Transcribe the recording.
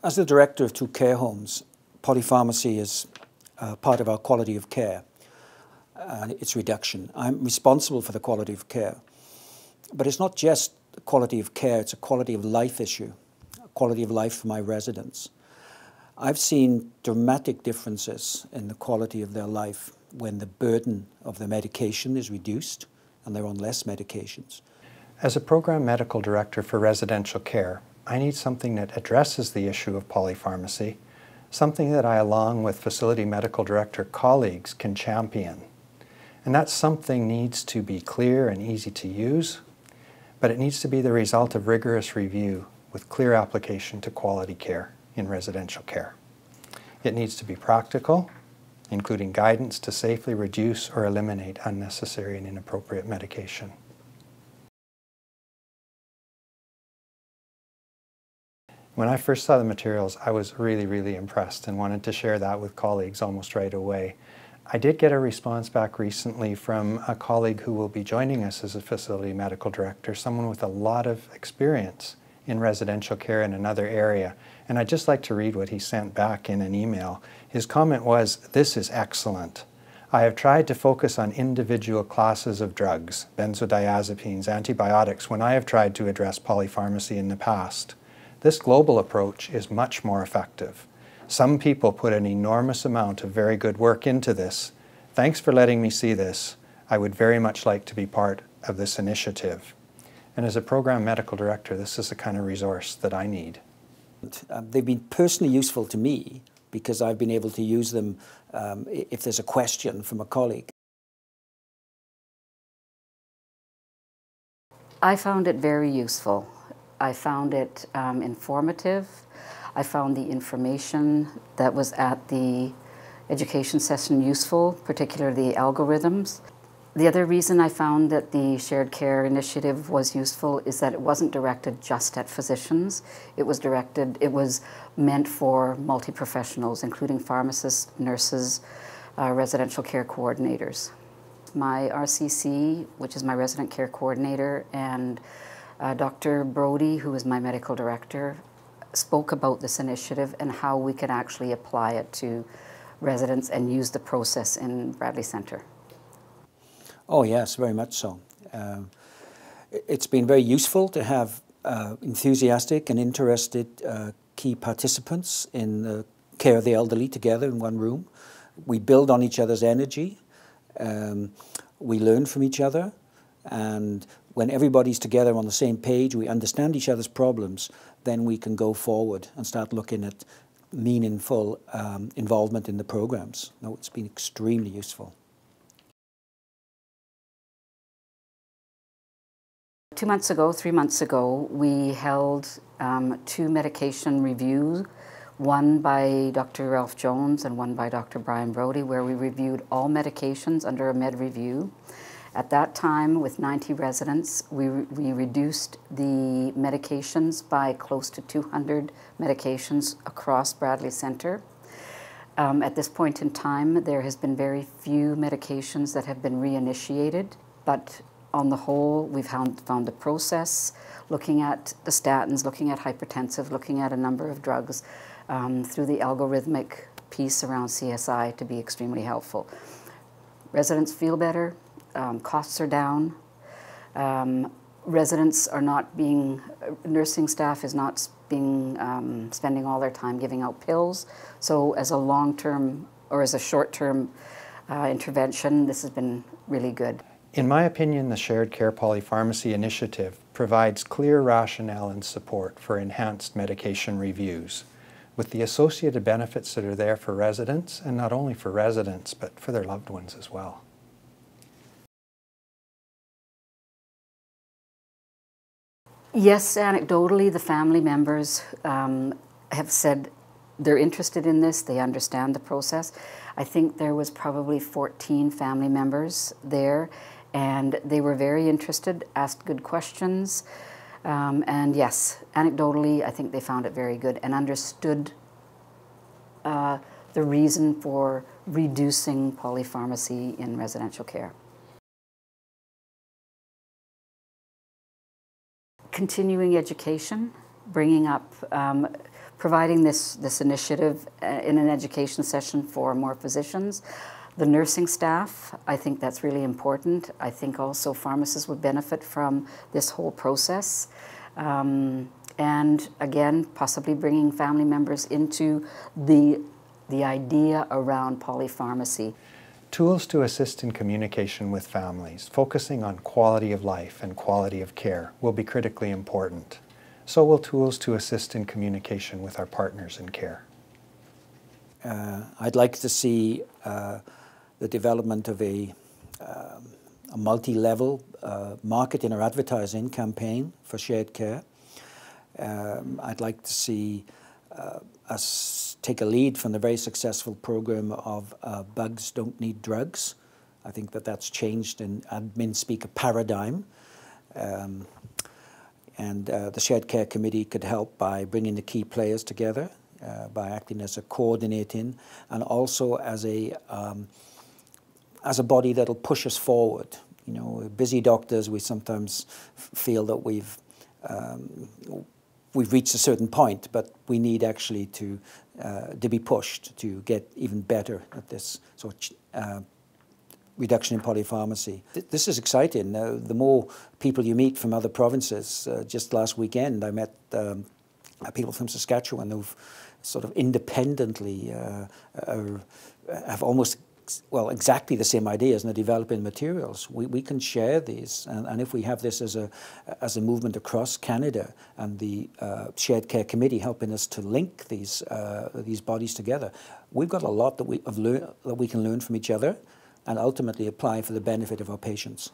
As the director of 2 care homes, polypharmacy is part of our quality of care and its reduction. I'm responsible for the quality of care. But it's not just the quality of care, it's a quality of life issue, a quality of life for my residents. I've seen dramatic differences in the quality of their life when the burden of the medication is reduced and they're on less medications. As a program medical director for residential care, I need something that addresses the issue of polypharmacy, something that I, along with facility medical director colleagues, can champion. And that something needs to be clear and easy to use, but it needs to be the result of rigorous review with clear application to quality care in residential care. It needs to be practical, including guidance to safely reduce or eliminate unnecessary and inappropriate medication. When I first saw the materials, I was really impressed and wanted to share that with colleagues almost right away. I did get a response back recently from a colleague who will be joining us as a facility medical director, someone with a lot of experience in residential care in another area. And I'd just like to read what he sent back in an email. His comment was, "This is excellent. I have tried to focus on individual classes of drugs, benzodiazepines, antibiotics, when I have tried to address polypharmacy in the past. This global approach is much more effective. Some people put an enormous amount of very good work into this. Thanks for letting me see this. I would very much like to be part of this initiative." And as a program medical director, this is the kind of resource that I need. They've been personally useful to me because I've been able to use them if there's a question from a colleague. I found it very useful. I found it informative. I found the information that was at the education session useful, particularly the algorithms. The other reason I found that the Shared Care Initiative was useful is that it wasn't directed just at physicians. It was meant for multi-professionals, including pharmacists, nurses, residential care coordinators. My RCC, which is my resident care coordinator, and Dr. Brody, who is my medical director, spoke about this initiative and how we could actually apply it to residents and use the process in Bradley Centre. Oh yes, very much so. It's been very useful to have enthusiastic and interested key participants in the care of the elderly together in one room. We build on each other's energy, we learn from each other, and when everybody's together on the same page, we understand each other's problems, then we can go forward and start looking at meaningful involvement in the programs. No, it's been extremely useful. 2 months ago, 3 months ago, we held 2 medication reviews, one by Dr. Ralph Jones and one by Dr. Brian Brody, where we reviewed all medications under a med review. At that time, with 90 residents, we reduced the medications by close to 200 medications across Bradley Centre. At this point in time, there has been very few medications that have been reinitiated, but on the whole, we've found the process, looking at the statins, looking at hypertensive, looking at a number of drugs through the algorithmic piece around CSI to be extremely helpful. Residents feel better, costs are down, residents are not being, nursing staff is not being, spending all their time giving out pills. So as a long-term or as a short-term intervention, this has been really good. In my opinion, the Shared Care Polypharmacy Initiative provides clear rationale and support for enhanced medication reviews, with the associated benefits that are there for residents, and not only for residents, but for their loved ones as well. Yes, anecdotally, the family members have said they're interested in this, they understand the process. I think there was probably 14 family members there, and they were very interested, asked good questions, and yes, anecdotally, I think they found it very good and understood the reason for reducing polypharmacy in residential care. Continuing education, bringing up providing this initiative in an education session for more physicians. The nursing staff, I think that's really important. I think also pharmacists would benefit from this whole process. And again, possibly bringing family members into the idea around polypharmacy. Tools to assist in communication with families, focusing on quality of life and quality of care, will be critically important. So will tools to assist in communication with our partners in care. I'd like to see the development of a multi-level marketing or advertising campaign for shared care. I'd like to see us take a lead from the very successful program of Bugs Don't Need Drugs. I think that that's changed in admin speak a paradigm. And the Shared Care Committee could help by bringing the key players together, by acting as a coordinating and also as a body that'll push us forward. You know, busy doctors, we sometimes feel that we've reached a certain point, but we need actually to be pushed to get even better at this sort of reduction in polypharmacy. This is exciting. The more people you meet from other provinces, just last weekend I met people from Saskatchewan who've sort of independently have almost, well, exactly the same ideas and are developing materials. We can share these, and if we have this as a movement across Canada, and the Shared Care Committee helping us to link these bodies together, we've got a lot that we can learn from each other, and ultimately apply for the benefit of our patients.